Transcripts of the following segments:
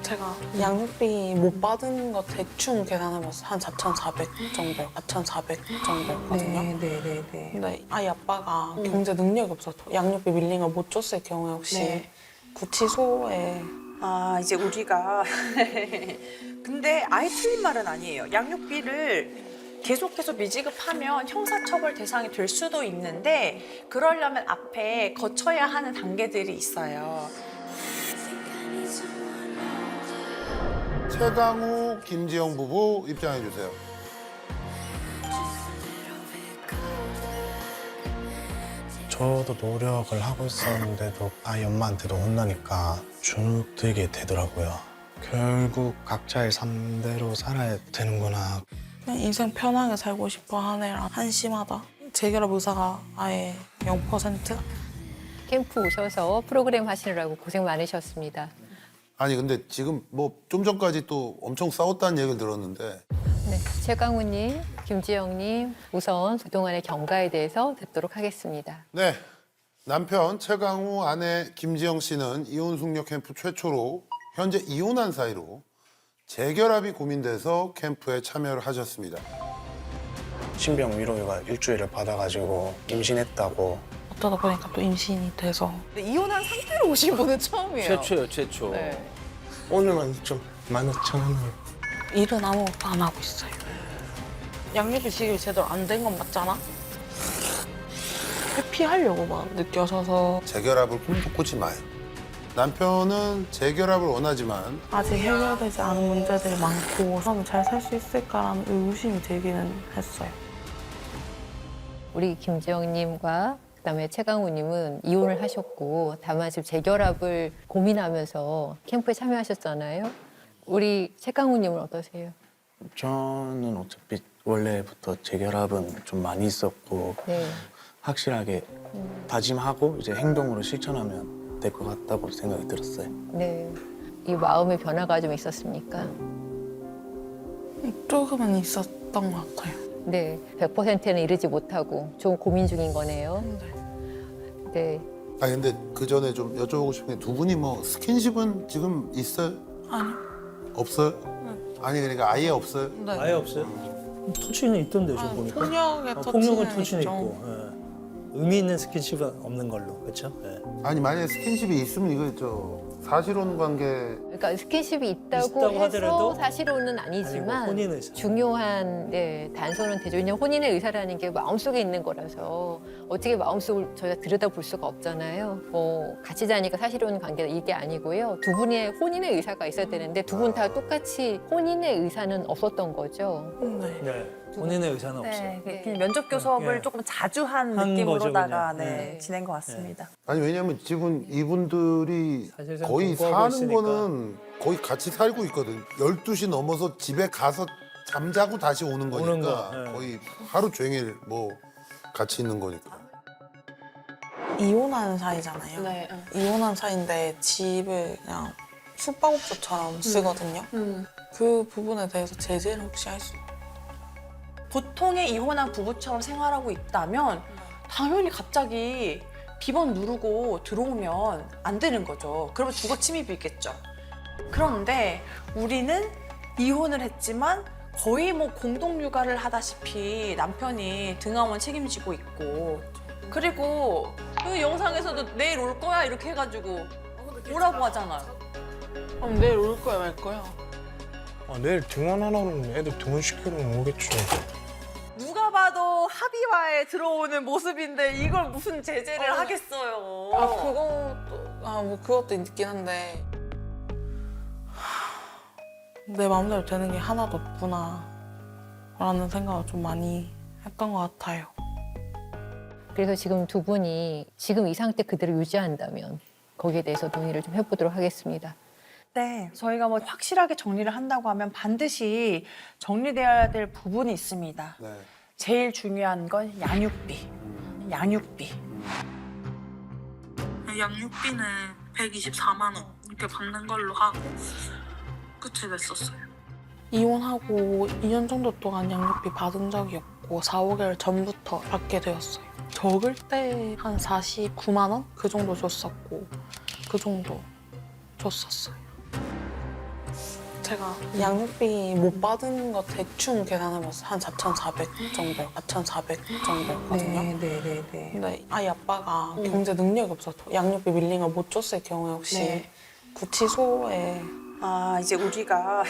제가 양육비 못 받은 거 대충 계산해봤어요. 한 4,400 정도, 4,400 정도거든요. 네. 근데 아이 아빠가 경제 능력이 없어서 양육비 밀린 걸 못 줬을 경우에 혹시 네. 구치소에 아, 이제 우리가 근데 아예 틀린 말은 아니에요. 양육비를 계속해서 미지급하면 형사처벌 대상이 될 수도 있는데 그러려면 앞에 거쳐야 하는 단계들이 있어요. 최강우, 김지영 부부 입장해 주세요. 저도 노력을 하고 있었는데도 아이 엄마한테도 혼나니까 주눅들게 되더라고요. 결국 각자의 삶대로 살아야 되는구나. 그냥 인생 편하게 살고 싶어 하네랑 한심하다. 재결합 의사가 아예 0%? 캠프 오셔서 프로그램 하시느라고 고생 많으셨습니다. 아니 근데 지금 뭐 좀 전까지 또 엄청 싸웠다는 얘기를 들었는데 네, 최강우님, 김지영님, 우선 그동안의 경과에 대해서 듣도록 하겠습니다. 네, 남편 최강우, 아내 김지영 씨는 이혼 숙녀 캠프 최초로 현재 이혼한 사이로 재결합이 고민돼서 캠프에 참여를 하셨습니다. 신병 위로가 일주일을 받아가지고 임신했다고. 어쩌다 보니까 또 임신이 돼서 이혼한 상태로 오신 분은 처음이에요. 최초요, 최초. 네. 오늘만 좀 15,000원을. 일은 아무것도 안 하고 있어요. 양육비 지급이 제대로 안 된 건 맞잖아? 회피하려고만 느껴져서 재결합을 꿈도 꾸지 마요. 남편은 재결합을 원하지만 아직 해결되지 않은 문제들이 많고 그럼 잘 살 수 있을까라는 의구심이 들기는 했어요. 우리 김지영님과 그다음에 최강우님은 이혼을 하셨고 다만 지금 재결합을 고민하면서 캠프에 참여하셨잖아요. 우리 최강우님은 어떠세요? 저는 어차피 원래부터 재결합은 좀 많이 있었고 네. 확실하게 다짐하고 이제 행동으로 실천하면 될 것 같다고 생각이 들었어요. 네. 이 마음의 변화가 좀 있었습니까? 조금은 있었던 것 같아요. 네. 100%는 이르지 못하고 좀 고민 중인 거네요. 네. 아니 근데 그 전에 좀 여쭤보고 싶은 게 두 분이 뭐 스킨십은 지금 있어요? 아니, 없어요? 아니 그러니까 아예 없어요? 네. 아예 없어요? 터치는 있던데 저 보니까. 폭력의 폭력은 터치는 터치는 있죠. 있고. 예. 의미 있는 스킨십은 없는 걸로, 그렇죠? 예. 아니 만약에 스킨십이 있으면 이거 사실혼 관계 그러니까 스킨십이 있다고 있다고 해서 하더라도 사실혼은 아니지만 아니고 혼인 의사. 중요한 단서는 되죠. 왜냐면 혼인의 의사라는 게 마음속에 있는 거라서 어떻게 마음속을 저희가 들여다볼 수가 없잖아요. 뭐 같이 자니까 사실혼 관계다 이게 아니고요. 두 분의 혼인의 의사가 있어야 되는데 두 분 다 똑같이 혼인의 의사는 없었던 거죠. 네. 네. 본인의 의사는 없어요. 네, 그냥 면접 교섭을 네. 조금 자주 한 한 느낌으로다가 거죠, 그냥. 네, 지낸 것 같습니다. 아니 왜냐면 지금 이분들이 사실상 거의 공부하고 사는 있으니까. 거는 거의 같이 살고 있거든. 12시 넘어서 집에 가서 잠자고 다시 오는 거니까 오는 거, 네. 거의 하루 종일 뭐 같이 있는 거니까. 이혼한 사이잖아요. 네. 이혼한 사이인데 집을 그냥 숙박업소처럼 쓰거든요. 그 부분에 대해서 제재를 혹시 할 수 있나요? 보통의 이혼한 부부처럼 생활하고 있다면 당연히 갑자기 비번 누르고 들어오면 안 되는 거죠. 그러면 주거 침입이 있겠죠. 그런데 우리는 이혼을 했지만 거의 뭐 공동 육아를 하다시피 남편이 등하원 책임지고 있고 그리고 그 영상에서도 내일 올 거야 이렇게 해가지고 오라고 하잖아요. 그럼 내일 올 거야 말 거야? 내일 등원하라는 애들 등원시키러는 오겠죠. 누가 봐도 합의화에 들어오는 모습인데 이걸 무슨 제재를 하겠어요. 그것도 있긴 한데 내 마음대로 되는 게 하나도 없구나 라는 생각을 좀 많이 했던 것 같아요. 그래서 지금 두 분이 지금 이 상태 그대로 유지한다면 거기에 대해서 논의를 좀 해보도록 하겠습니다. 네, 저희가 뭐 확실하게 정리를 한다고 하면 반드시 정리돼야 될 부분이 있습니다. 네. 제일 중요한 건 양육비. 양육비. 양육비는 124만 원 이렇게 받는 걸로 하고 끝이 됐었어요. 이혼하고 2년 정도 동안 양육비 받은 적이 없고 4, 5개월 전부터 받게 되었어요. 적을 때 한 49만 원? 그 정도 줬었고 그 정도 줬었어요. 제가 양육비 못 받은 거 대충 계산해봤어요. 한 4,400 정도, 4,400 정도거든요. 네. 근데 아이 아빠가 경제 능력이 없어서 양육비 밀린 걸 못 줬을 경우에 혹시 네. 구치소에 아, 이제 우리가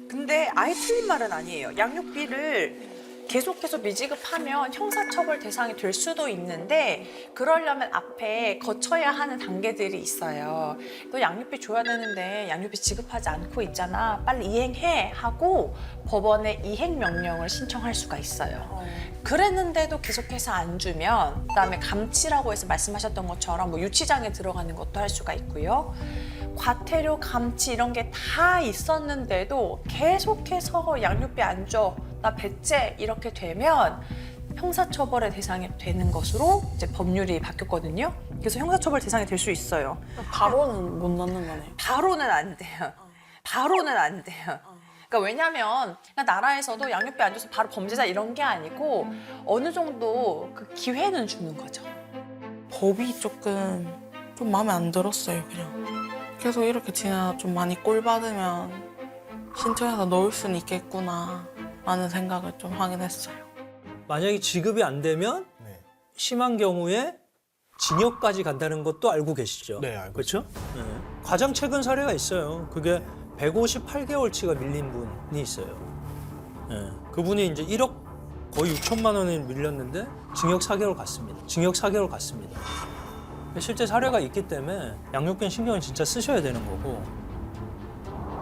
근데 아예 틀린 말은 아니에요. 양육비를 계속해서 미지급하면 형사처벌 대상이 될 수도 있는데 그러려면 앞에 거쳐야 하는 단계들이 있어요. 너 양육비 줘야 되는데 양육비 지급하지 않고 있잖아. 빨리 이행해 하고 법원에 이행 명령을 신청할 수가 있어요. 그랬는데도 계속해서 안 주면 그다음에 감치라고 해서 말씀하셨던 것처럼 뭐 유치장에 들어가는 것도 할 수가 있고요. 과태료, 감치 이런 게 다 있었는데도 계속해서 양육비 안 줘, 나 배째 이렇게 되면 형사처벌의 대상이 되는 것으로 이제 법률이 바뀌었거든요. 그래서 형사처벌 대상이 될 수 있어요. 바로는 못 넣는 거네요. 바로는 안 돼요. 바로는 안 돼요. 그러니까 왜냐하면 나라에서도 양육비 안 줘서 바로 범죄자 이런 게 아니고 어느 정도 그 기회는 주는 거죠. 법이 조금 좀 마음에 안 들었어요, 그냥. 계속 이렇게 지내다 좀 많이 꼴 받으면 신청해서 넣을 수는 있겠구나 라는 생각을 좀 하긴 했어요. 만약에 지급이 안 되면 네. 심한 경우에 징역까지 간다는 것도 알고 계시죠? 네, 알고 그렇죠? 네. 가장 최근 사례가 있어요. 그게 158개월치가 밀린 분이 있어요. 네. 그분이 이제 1억 거의 6천만 원이 밀렸는데 징역 4개월 갔습니다. 징역 4개월 갔습니다. 실제 사례가 있기 때문에 양육비는 신경을 진짜 쓰셔야 되는 거고.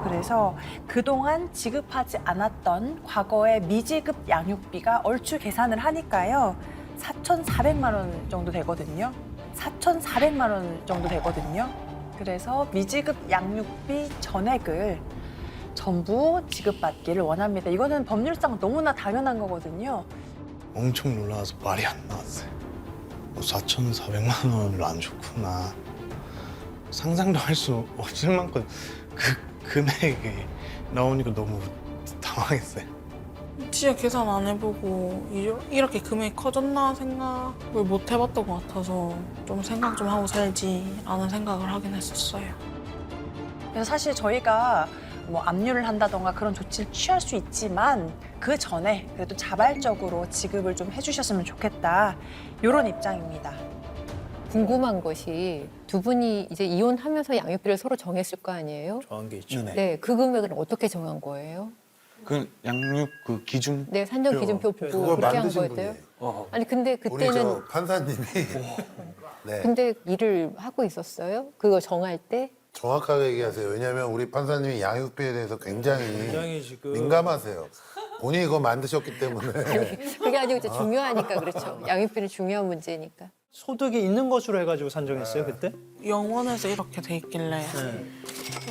그래서 그동안 지급하지 않았던 과거의 미지급 양육비가 얼추 계산을 하니까요. 4,400만 원 정도 되거든요. 4,400만 원 정도 되거든요. 그래서 미지급 양육비 전액을 전부 지급받기를 원합니다. 이거는 법률상 너무나 당연한 거거든요. 엄청 놀라서 말이 안 나왔어요. 4,400만 원을 안 줬구나. 상상도 할 수 없을 만큼 그 금액이 나오니까 너무 당황했어요. 진짜 계산 안 해보고 이렇게 금액이 커졌나 생각을 못 해봤던 것 같아서 좀 생각 좀 하고 살지 라는 생각을 하긴 했었어요. 그래서 사실 저희가 뭐 압류를 한다던가 그런 조치를 취할 수 있지만 그 전에 그래도 자발적으로 지급을 좀 해주셨으면 좋겠다. 이런 입장입니다. 궁금한 것이 두 분이 이제 이혼하면서 양육비를 서로 정했을 거 아니에요? 정한 게 있죠. 네. 네, 그 금액을 어떻게 정한 거예요? 그 양육 그 기준 네, 산정 기준표 보고 그거 그렇게 한 만드신 거였대요? 분이에요. 아니 근데 우리 그때는 저 판사님이 네. 근데 일을 하고 있었어요? 그거 정할 때? 정확하게 얘기하세요. 왜냐하면 우리 판사님이 양육비에 대해서 굉장히 지금 민감하세요. 본인이 그거 만드셨기 때문에. 그게 아니고 이제 중요하니까 그렇죠. 양육비는 중요한 문제니까. 소득이 있는 것으로 해가지고 산정했어요 그때? 영원에서 이렇게 돼 있길래 네.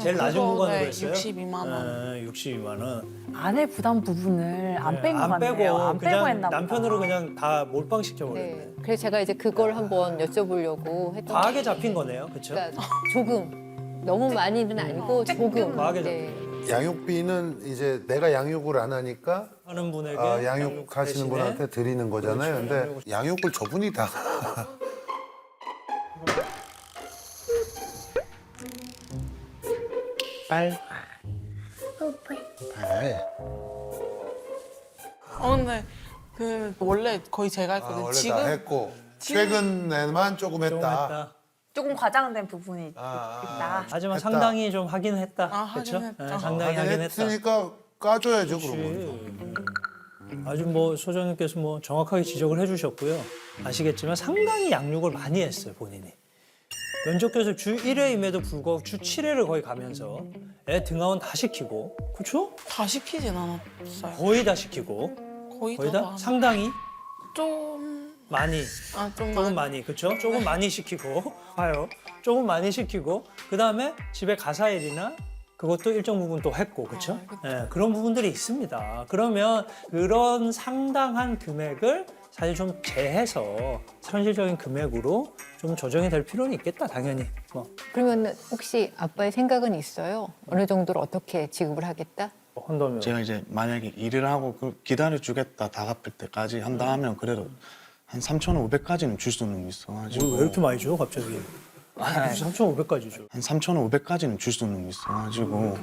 제일 낮은 그거, 구간으로 네, 했어요? 62만 원. 네, 62만 원. 아내 부담 부분을 안 뺀 것 안 같네요. 빼고 안 빼고 그냥 했나 보다. 남편으로 그냥 다 몰빵시켜 버렸네. 네. 그래서 제가 이제 그걸 한번 여쭤보려고 했던 과하게 잡힌 거네요, 그렇죠? 그러니까 조금 너무 많이는 아니고 조금. 과하게 네. 양육비는 이제 내가 양육을 안 하니까 하는 분에게 양육하시는 대신에 분한테 드리는 거잖아요. 그렇죠. 근데 양육을 저분이 다 빨. 발. 근데 그 원래 거의 제가 했거든요. 원래 지금 다 했고 최근에만 조금 조금 했다. 했다. 조금 과장된 부분이 아, 있다. 하지만 했다. 상당히 좀 하긴 했다. 하긴 그렇죠? 했다. 네, 상당히 하긴 했다. 했으니까 까줘야죠 그러면. 그렇지. 아주 뭐 소장님께서 뭐 정확하게 지적을 해주셨고요. 아시겠지만 상당히 양육을 많이 했어요 본인이. 면접교섭 주 1회임에도 불구하고 주 7회를 거의 가면서 애 등하원 다 시키고, 그렇죠? 다 시키진 않았어요. 거의 다 시키고, 거의 거의 다 다 상당히 좀 많이, 좀 조금 많이, 그렇죠? 조금 많이 시키고, 봐요. 조금 많이 시키고, 그 다음에 집에 가사일이나 그것도 일정 부분 또 했고, 그렇죠? 그쵸. 예, 그런 부분들이 있습니다. 그러면 그런 상당한 금액을 사실 좀 재해서 현실적인 금액으로 좀 조정이 될 필요는 있겠다, 당연히. 뭐 그러면 혹시 아빠의 생각은 있어요? 어느 정도로 어떻게 지급을 하겠다? 한다면 제가 이제 만약에 일을 하고 기다려주겠다 다 갚을 때까지 한다 하면 그래도 한 3,500까지는 줄 수는 있어가지고. 왜 이렇게 많이 줘, 갑자기? 아, 3,500까지 줘. 한 3,500까지는 줄 수는 있어가지고.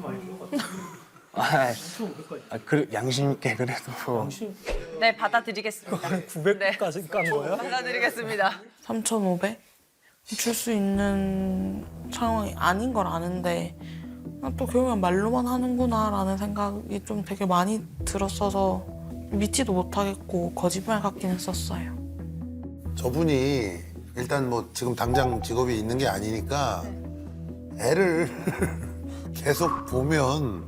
아, 그 양심 있게 그래도. 네, 받아드리겠습니다. 900까지 깐 거야? 받아드리겠습니다. 3,500? 줄 수 있는 상황이 아닌 걸 아는데 또 결국엔 말로만 하는구나라는 생각이 좀 되게 많이 들었어서 믿지도 못하겠고 거짓말 같긴 했었어요. 저분이 일단 뭐 지금 당장 직업이 있는 게 아니니까 애를 계속 보면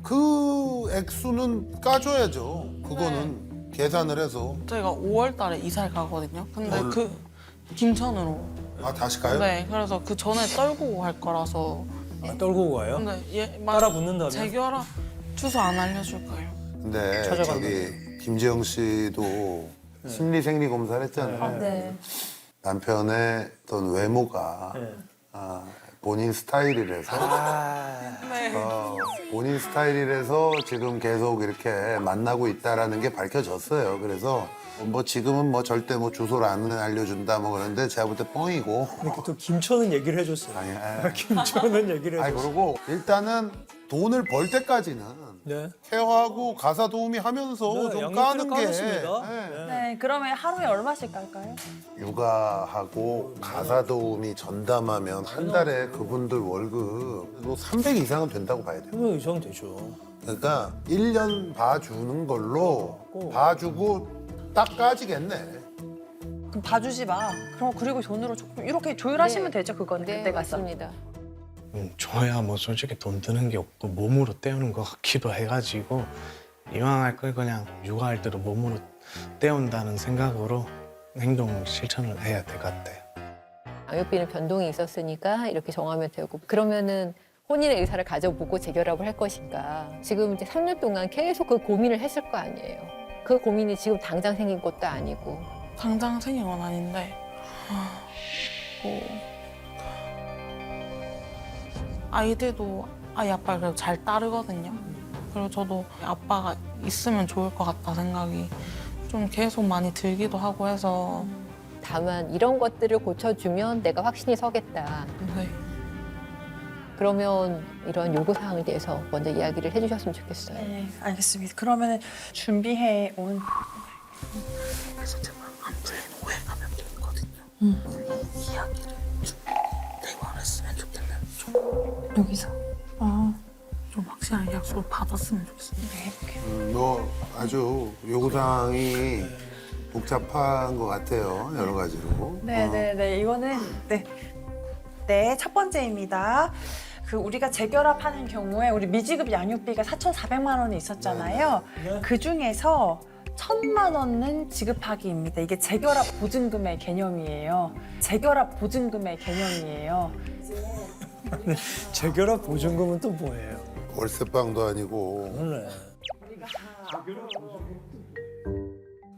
그 액수는 까줘야죠. 그거는 계산을 해서. 저희가 5월 달에 이사를 가거든요. 근데 그 김천으로. 아, 다시 가요? 네, 그래서 그 전에 떨고 갈 거라서. 아, 떨고 가요? 근데 얘 따라 붙는다면? 재결합 주소 안 알려줄 거예요. 근데 찾아간다. 저기 김지영 씨도 심리 생리 검사를 했잖아요. 네. 남편의 어떤 외모가 네. 본인 스타일이라서 본인 스타일이라서 지금 계속 이렇게 만나고 있다라는 게 밝혀졌어요. 그래서 뭐 지금은 뭐 절대 뭐 주소를 안 알려준다 뭐 그런데 제가 볼 때 뻥이고. 이렇게 또 김천은 얘기를 해줬어요. 아니, 김천은 얘기를 아니 해줬어요. 그러고 일단은 돈을 벌 때까지는 네. 케어하고 가사 도우미 하면서 네, 좀 양육비를 까는 게 까겠습니다. 네. 네. 네, 그러면 하루에 얼마씩 깔까요? 육아하고 가사 도우미 전담하면 한 달에 그분들 월급 뭐 300 이상은 된다고 봐야 돼요. 100명 이상 되죠. 그러니까 1년 봐주는 걸로 봐주고 딱 까지겠네. 그럼 봐주지 마. 그럼 그리고 돈으로 조금 이렇게 조율하시면 네. 되죠, 그건. 네, 그때 가서. 맞습니다. 저야 뭐 솔직히 돈 드는 게 없고 몸으로 때우는 것 같기도 해가지고 이왕 할 걸 그냥 육아할 때도 몸으로 때운다는 생각으로 행동 실천을 해야 될 것 같아요. 양육비는 변동이 있었으니까 이렇게 정하면 되고 그러면은 혼인의 의사를 가져보고 재결합을 할 것인가. 지금 이제 3년 동안 계속 그 고민을 했을 거 아니에요. 그 고민이 지금 당장 생긴 것도 아니고. 당장 생긴 건 아닌데 뭐 아이들도 아이 아빠를 그래도 잘 따르거든요. 그리고 저도 아빠가 있으면 좋을 것 같다 생각이 좀 계속 많이 들기도 하고 해서 다만 이런 것들을 고쳐주면 내가 확신이 서겠다. 네. 그러면 이런 요구사항에 대해서 먼저 이야기를 해주셨으면 좋겠어요. 네, 알겠습니다. 그러면 준비해 온 그래서 제가 안 풀린 오해가 몇 개 있거든요. 이 이야기를 좀 대화를 했으면 좋겠네요. 여기서. 아, 좀 확실하게 약속을 받았으면 좋겠어요. 네, 해볼게요. 뭐 아주 요구사항이 복잡한 것 같아요. 여러 가지로. 네. 이거는 네, 첫 번째입니다. 그 우리가 재결합하는 경우에 우리 미지급 양육비가 4,400만 원이 있었잖아요. 네. 그 중에서 1,000만 원은 지급하기입니다. 이게 재결합 보증금의 개념이에요. 재결합 보증금의 개념이에요. 재결합 보증금은 또 뭐예요? 월세방도 아니고. 그러네.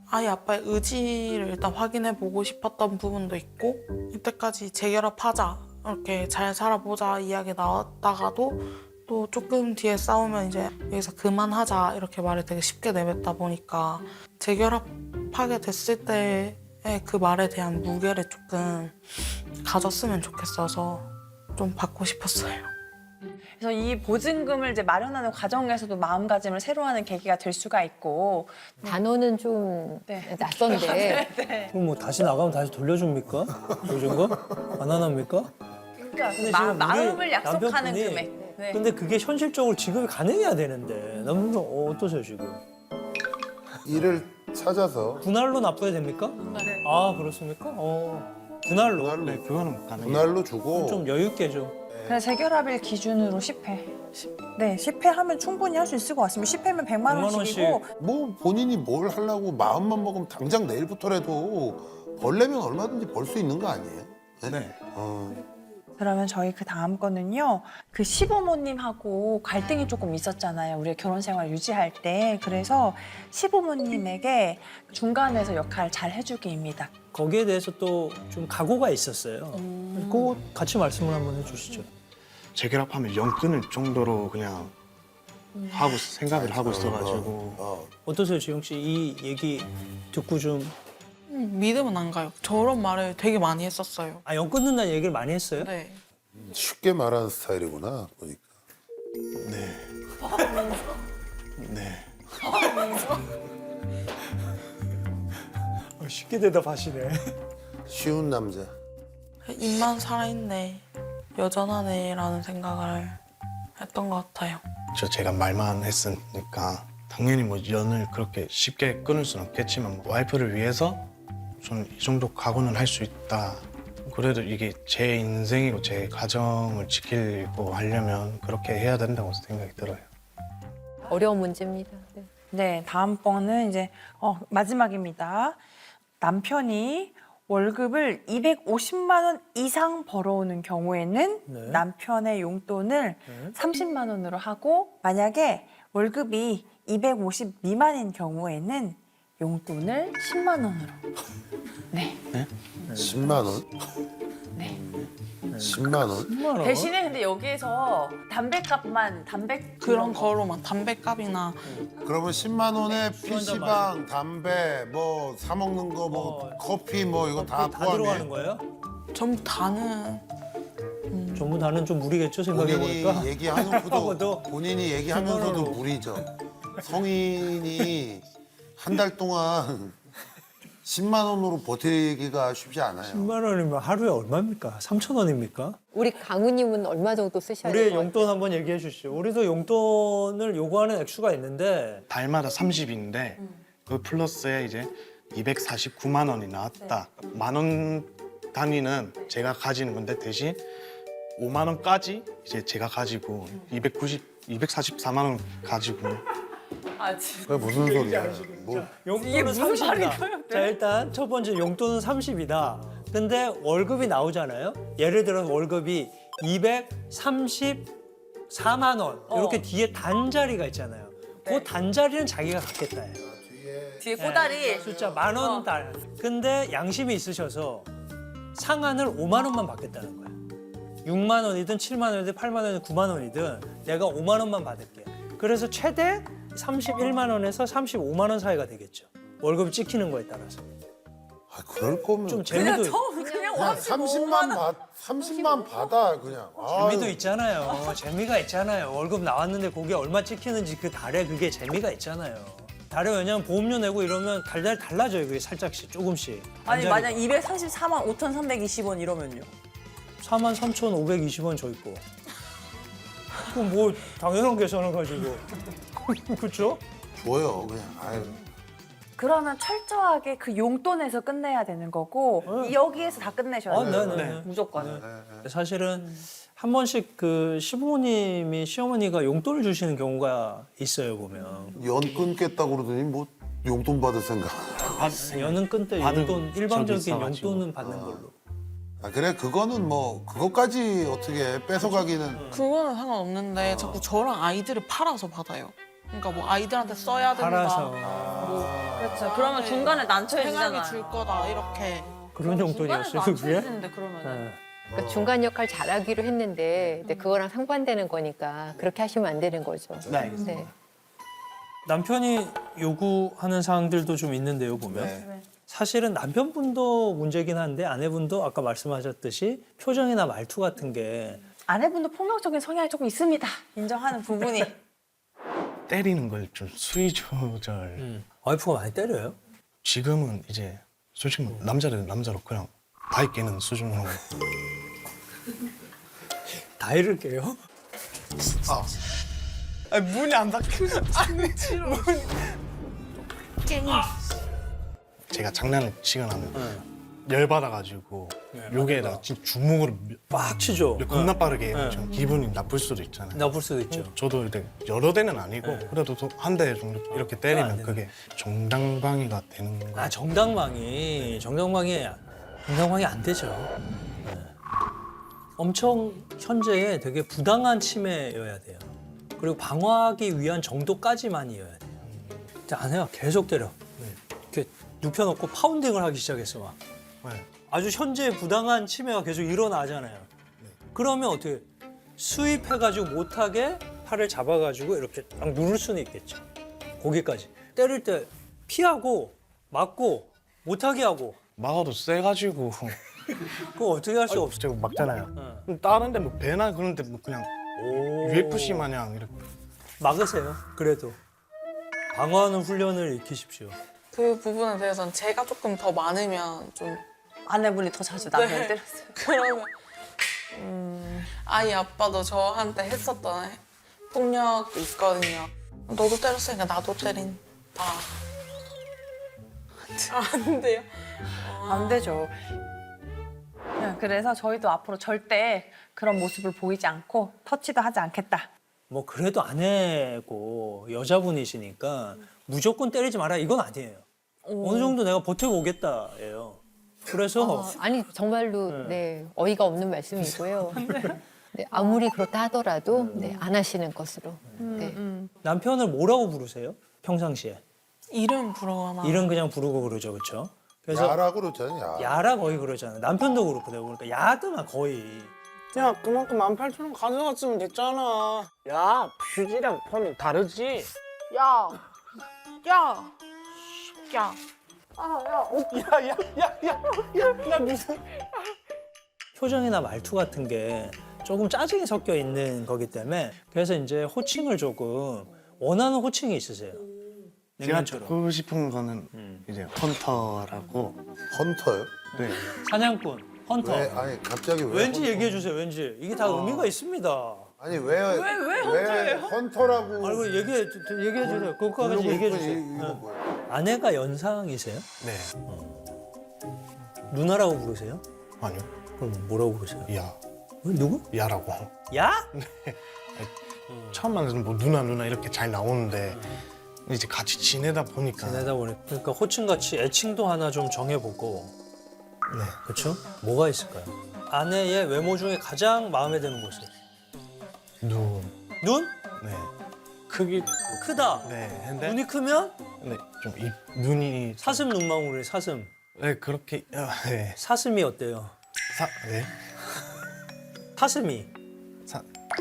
아이 아빠의 의지를 일단 확인해 보고 싶었던 부분도 있고 이때까지 재결합하자 이렇게 잘 살아보자 이야기 나왔다가도 또 조금 뒤에 싸우면 이제 여기서 그만하자 이렇게 말을 되게 쉽게 내뱉다 보니까 재결합하게 됐을 때의 그 말에 대한 무게를 조금 가졌으면 좋겠어서 좀 받고 싶었어요. 그래서 이 보증금을 이제 마련하는 과정에서도 마음가짐을 새로 하는 계기가 될 수가 있고. 단어는 좀 네. 낯선데 그럼 뭐 다시 나가면 다시 돌려줍니까? 보증금? 안 하납니까? 그러니까 근데 지금 마음을 우리 약속하는 남편분이 금액. 네. 근데 그게 현실적으로 지급이 가능해야 되는데 남편분 어떠세요 지금? 일을 찾아서 분할로 납부해야 됩니까? 네. 아 그렇습니까? 분할로 분할로, 네, 그거는 가능해요. 분할로 주고 좀 여유 있게 좀. 그래서 재결합일 기준으로 10회. 네, 10회 하면 충분히 할 수 있을 것 같습니다. 10회면 100만 100만 원씩이고. 뭐 본인이 뭘 하려고 마음만 먹으면 당장 내일부터라도 벌려면 얼마든지 벌 수 있는 거 아니에요? 네. 그러면 저희 그 다음 거는요. 그 시부모님하고 갈등이 조금 있었잖아요. 우리 결혼 생활 유지할 때. 그래서 시부모님에게 중간에서 역할 잘 해주기입니다. 거기에 대해서 또 좀 각오가 있었어요. 그거 같이 말씀을 한번 해주시죠. 재결합하면 영 끊을 정도로 그냥 하고 생각을 하고 있어가지고 어떠세요, 지영 씨? 이 얘기 듣고 좀 믿음은 안 가요. 저런 말을 되게 많이 했었어요. 아, 영 끊는다는 얘기를 많이 했어요? 네. 쉽게 말하는 스타일이구나 보니까. 네. 네. 쉽게 대답하시네. 쉬운 남자. 입만 살아있네, 여전하네라는 생각을 했던 것 같아요. 제가 말만 했으니까 당연히 뭐 연을 그렇게 쉽게 끊을 수는 없겠지만 뭐 와이프를 위해서 저는 이 정도 각오는 할 수 있다. 그래도 이게 제 인생이고 제 가정을 지키고 하려면 그렇게 해야 된다고 생각이 들어요. 어려운 문제입니다. 네. 네, 다음 번은 이제 마지막입니다. 남편이 월급을 250만 원 이상 벌어오는 경우에는 네. 남편의 용돈을 30만 원으로 하고 만약에 월급이 250 미만인 경우에는 용돈을 10만 원으로. 네. 10만 원? 네. 10만 원? 10만 원? 대신에 근데 여기에서 담배값만 그런 거로만 담배값이나 그러면 10만 원에 술 한잔 PC방, 담배, 뭐 사 먹는 거, 뭐 커피, 뭐 이거 다 다 들어가는 포함해. 거예요? 전부 다는 전부 다는 좀 무리겠죠, 본인이 생각해보니까. 얘기하면서도 하고도 본인이 얘기하면서도 10만 원으로. 무리죠. 성인이 한 달 동안 10만 원으로 버티기가 쉽지 않아요. 10만 원이면 하루에 얼마입니까? 3천 원입니까? 우리 강우님은 얼마 정도 쓰셔야 우리의 돼요? 용돈 한번 얘기해 주시죠. 우리도 용돈을 요구하는 액수가 있는데 달마다 30인데 그 플러스에 이제 249만 원이 나왔다. 만 원 단위는 제가 가지는 건데 대신 5만 원까지 이제 제가 가지고 244만 원 가지고 그게 무슨 소리야? 뭐 용돈은 30이다. 자, 일단 첫 번째 용돈은 30이다. 근데 월급이 나오잖아요. 예를 들어 월급이 234만 원. 이렇게 뒤에 단자리가 있잖아요. 그 단자리는 자기가 갖겠다예요. 뒤에 꼬다리. 숫자 10,000원 달. 근데 양심이 있으셔서 상한을 5만 원만 받겠다는 거야. 6만 원이든 7만 원이든 8만 원이든 9만 원이든 내가 5만 원만 받을게. 그래서 최대 31만 원에서 35만 원 사이가 되겠죠. 월급이 찍히는 거에 따라서. 아, 그럴 거면 좀 재미도 그냥 그냥 30만 받아 그냥. 재미도 아유, 있잖아요. 재미가 있잖아요. 월급 나왔는데 거기에 얼마 찍히는지 그 달에 그게 재미가 있잖아요. 달에 왜냐면 보험료 내고 이러면 달달 달라져요. 그게 살짝씩 조금씩. 아니 단자리가. 만약 234만 5,320원 이러면요. 43,520원 저 있고. 그럼 뭐 당연한 계산을 가지고. 그렇죠? 줘요 그냥. 아유. 그러면 철저하게 그 용돈에서 끝내야 되는 거고 여기에서 다 끝내셔야 아, 돼요. 네네. 무조건. 사실은 한 번씩 그 시부모님이 시어머니가 용돈을 주시는 경우가 있어요 보면. 연 끊겠다고 그러더니 뭐 용돈 받을 생각. 연은 끊대 받은 용돈 적이 일반적인 있어가지고. 용돈은 받는 걸로. 아 그래 그거는 뭐 그것까지 어떻게 뺏어가기는. 그거는 상관없는데 자꾸 저랑 아이들을 팔아서 받아요. 그러니까 뭐 아이들한테 써야 된다. 팔아서 그렇죠. 그러면 중간에 난처해지잖아요. 생활비 줄 거다 이렇게. 그런 용돈이었어요 그게. 난처해지는데 그러면. 네. 그러니까 중간 역할 잘하기로 했는데 근데 그거랑 상반되는 거니까 그렇게 하시면 안 되는 거죠. 네. 네. 남편이 요구하는 사항들도 좀 있는데요 보면. 네. 사실은 남편분도 문제긴 한데 아내분도 아까 말씀하셨듯이 표정이나 말투 같은 게 아내분도 폭력적인 성향이 조금 있습니다. 인정하는 부분이. 때리는 걸 좀 수위 조절. 와이프가 많이 때려요? 지금은 이제 솔직히 뭐 남자는 남자로 그냥 바위 깨는 수준으로. 다이를 깨요? 아니 문이 안 닫혀서 제가 장난을 치거나 하면 열받아가지고 여기에다가 진짜 주먹으로 빡 치죠. 겁나 빠르게 해요. 좀 기분이 나쁠 수도 있잖아요. 나쁠 수도 있죠. 저도 이제 여러 대는 아니고 그래도 한 대 정도 이렇게 때리면 안 그게 정당방위가 되는 거예요. 아 정당방위 안 되죠. 네. 엄청 현재에 되게 부당한 침해여야 돼요. 그리고 방어하기 위한 정도까지만이어야 돼요. 근데 아내가 계속 때려. 이렇게 눕혀놓고 파운딩을 하기 시작했어 막. 네. 아주 현재 부당한 침해가 계속 일어나잖아요. 그러면 어떻게 수입해가지고 못하게 팔을 잡아가지고 이렇게 딱 누를 수는 있겠죠. 거기까지 때릴 때 피하고 맞고 못하게 하고. 막아도 세가지고 그거 어떻게 할 수 없어. 제가 막잖아요. 응. 그럼 다른데 뭐 배나 그런데 뭐 그냥 오. UFC 마냥 이렇게. 막으세요. 그래도 방어하는 훈련을 익히십시오. 그 부분에 대해서는 제가 조금 더 많으면 좀 아내분이 더 자주 남편 네. 때렸어요. 그러면 아이 아빠도 저한테 했었던 폭력도 있거든요. 너도 때렸으니까 나도 때린다. 안 돼요. 안 되죠. 그래서 저희도 앞으로 절대 그런 모습을 보이지 않고 터치도 하지 않겠다. 뭐 그래도 아내고 여자분이시니까 무조건 때리지 마라 이건 아니에요. 어느 정도 내가 버텨보겠다예요. 그래서 아니 정말로 네 어이가 없는 말씀이고요. 네, 아무리 그렇다 하더라도 네, 안 하시는 것으로. 네. 남편을 뭐라고 부르세요? 평상시에 이름 부르거나 이름 그냥 부르고 그러죠, 그렇죠? 그래서 야라고 그러잖아. 야. 야라 거의 그러잖아요. 남편도 그렇거든요. 그러니까 야드만 거의. 야 그만큼 18,000원 가져갔으면 됐잖아. 야 퓨즈랑 펌이 다르지. 야, 야, 야. 야야야야야 무슨. 표정이나 말투 같은 게 조금 짜증이 섞여 있는 거기 때문에 그래서 이제 호칭을 조금 원하는 호칭이 있으세요. 제가 냉면처럼. 듣고 싶은 거는 이제 헌터라고. 헌터요? 네. 사냥꾼, 헌터. 왜 아니 갑자기 왜? 왠지 헌터? 얘기해 주세요. 왠지 이게 다 의미가 있습니다. 아니 왜 헌터라고? 아이고 얘기해 주세요. 그거까지 얘기해 주세요. 이거 네. 뭐야? 아내가 연상이세요? 네. 누나라고 부르세요? 아니요. 그럼 뭐라고 부르세요? 야 누구? 야라고. 야? 처음 만나서 뭐 누나 이렇게 잘 나오는데 이제 같이 지내다 보니까. 지내다 보니까 그러니까 호칭같이 애칭도 하나 좀 정해보고 네. 그렇죠? 뭐가 있을까요? 아내의 외모 중에 가장 마음에 드는 곳이 눈. 눈? 네. 크기. 크다. 네. 근데 눈이 크면 네, 좀 눈이. 사슴 눈망울이 사슴. 네 그렇게. 네. 사슴이 어때요? 네. 사슴이.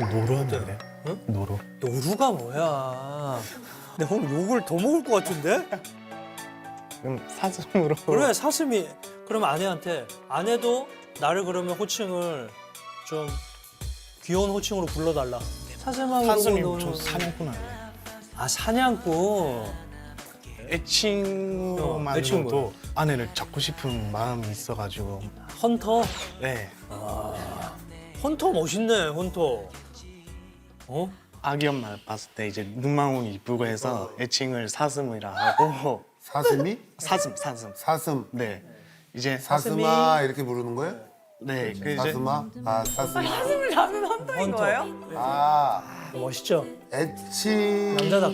노루인데. 응? 노루. 노루가 뭐야? 내가 오늘 욕을 더 먹을 것 같은데? 그럼 사슴으로. 그래 사슴이. 그럼 아내한테 아내도 나를 그러면 호칭을 좀 귀여운 호칭으로 불러달라. 사슴하고 사슴이 그러고 저 너는- 사냥꾼 아니에요? 아 사냥꾼. 애칭만으로도 아내를 잡고 싶은 마음이 있어가지고. 헌터. 네. 헌터 멋있네 헌터. 어? 아기 엄마 봤을 때 이제 눈망울이 이쁘고 해서 애칭을 사슴이라 하고. 사슴이? 사슴. 사슴. 네. 이제 사슴아 이렇게 부르는 거예요? 네. 그 이제 사슴아? 아 사슴아. 나는 헌터인 거예요? 아 멋있죠?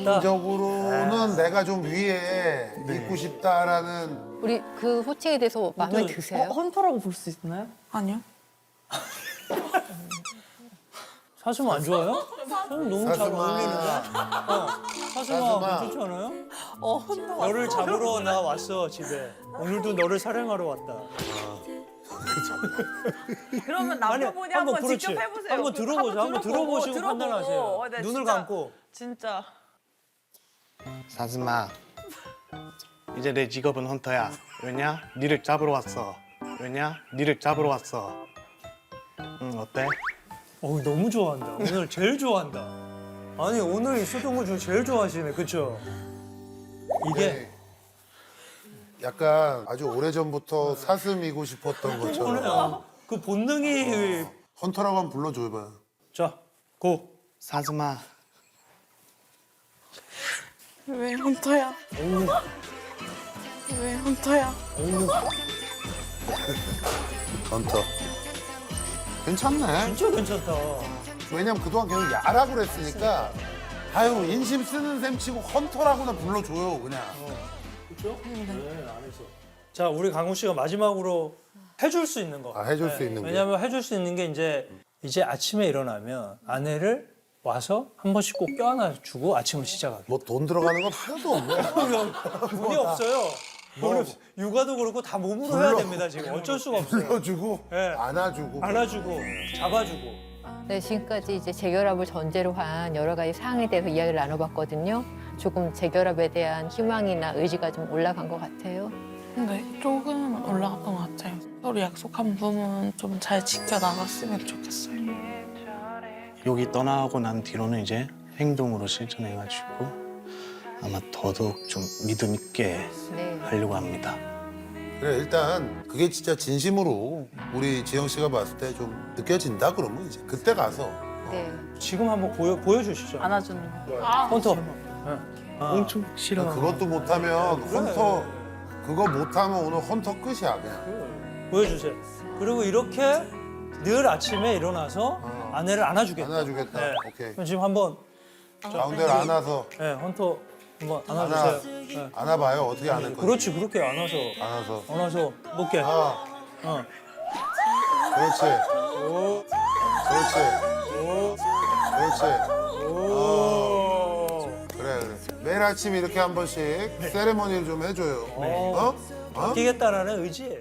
애칭적으로는 내가 좀 위에 있고 싶다라는. 우리 그 호칭에 대해서 마음에 드세요? 헌터라고 볼 수 있나요? 아니요. 사슴 안 좋아요? 사슴 너무 잘 사슴아. 어울리는데? 사슴아 사슴아. 괜찮지 않아요? 너를 잡으러 나 왔어 집에. 오늘도 너를 사냥하러 왔다. 그러면 아니, 남편분이 한번 그렇지. 직접 해보세요. 한번 들어보죠. 한번 들어보시고 판단하세요. 네, 눈을 진짜, 감고. 진짜. 사슴아. 이제 내 직업은 헌터야. 왜냐? 니를 잡으러 왔어. 왜냐? 니를 잡으러 왔어. 응 어때? 너무 좋아한다. 오늘 제일 좋아한다. 아니 오늘 있었던 것 중에 제일 좋아하시네. 그렇죠? 이게 약간 아주 오래전부터 사슴이고 싶었던 것처럼. 그래요. 그 본능이 헌터라고 한번 불러줘봐요. 자 고. 사슴아. 왜 헌터야? 왜 헌터야? 헌터. 괜찮네. 진짜 괜찮다. 왜냐면 그동안 계속 야라고 그랬으니까 아유 인심 쓰는 셈 치고 헌터라고나 불러줘요 그냥. 그렇죠? 네, 안에서. 자, 우리 강우 씨가 마지막으로 해줄 수 있는 거. 아, 해줄 수 있는 게. 왜냐하면 해줄 수 있는 게 이제 아침에 일어나면 아내를 와서 한 번씩 꼭 껴안아주고 아침을 시작하게. 뭐 돈 들어가는 건 하나도 없네. 돈이 없어요. 뭐. 육아도 그렇고 다 몸으로 해야 됩니다 지금. 어쩔 수가 없어요. 불러주고 네. 안아주고. 안아주고 잡아주고. 네, 지금까지 이제 재결합을 전제로 한 여러 가지 사항에 대해서 이야기를 나눠봤거든요. 조금 재결합에 대한 희망이나 의지가 좀 올라간 것 같아요. 근데 조금은 올라갔던 것 같아요. 서로 약속한 부분 좀 잘 지켜나갔으면 좋겠어요. 여기 떠나고 난 뒤로는 이제 행동으로 실천해가지고 아마 더더욱 좀 믿음 있게 네. 하려고 합니다. 그래 일단 그게 진짜 진심으로 우리 지영 씨가 봤을 때 좀 느껴진다 그러면 이제 그때 가서 네. 지금 한번 보여주시죠. 안아주는 거. 헌터. 엄청 싫어. 그것도 못하면 헌터 그거 못하면 오늘 헌터 끝이야 그냥. 보여주세요. 그리고 이렇게 늘 아침에 일어나서 아내를 안아주겠다. 안아주겠다. 네. 오케이. 그럼 지금 한번 가운데를 안아서 네, 헌터 한번 안아주세요. 네. 안아봐요. 어떻게 안을 거지? 그렇지, 그렇게 안아서 안아서 높게. 아 어. 그렇지. 그렇지. 그렇지. 그래. 매일 아침 이렇게 한 번씩 세레머니를 좀 해줘요. 어? 바뀌겠다라는 의지예요.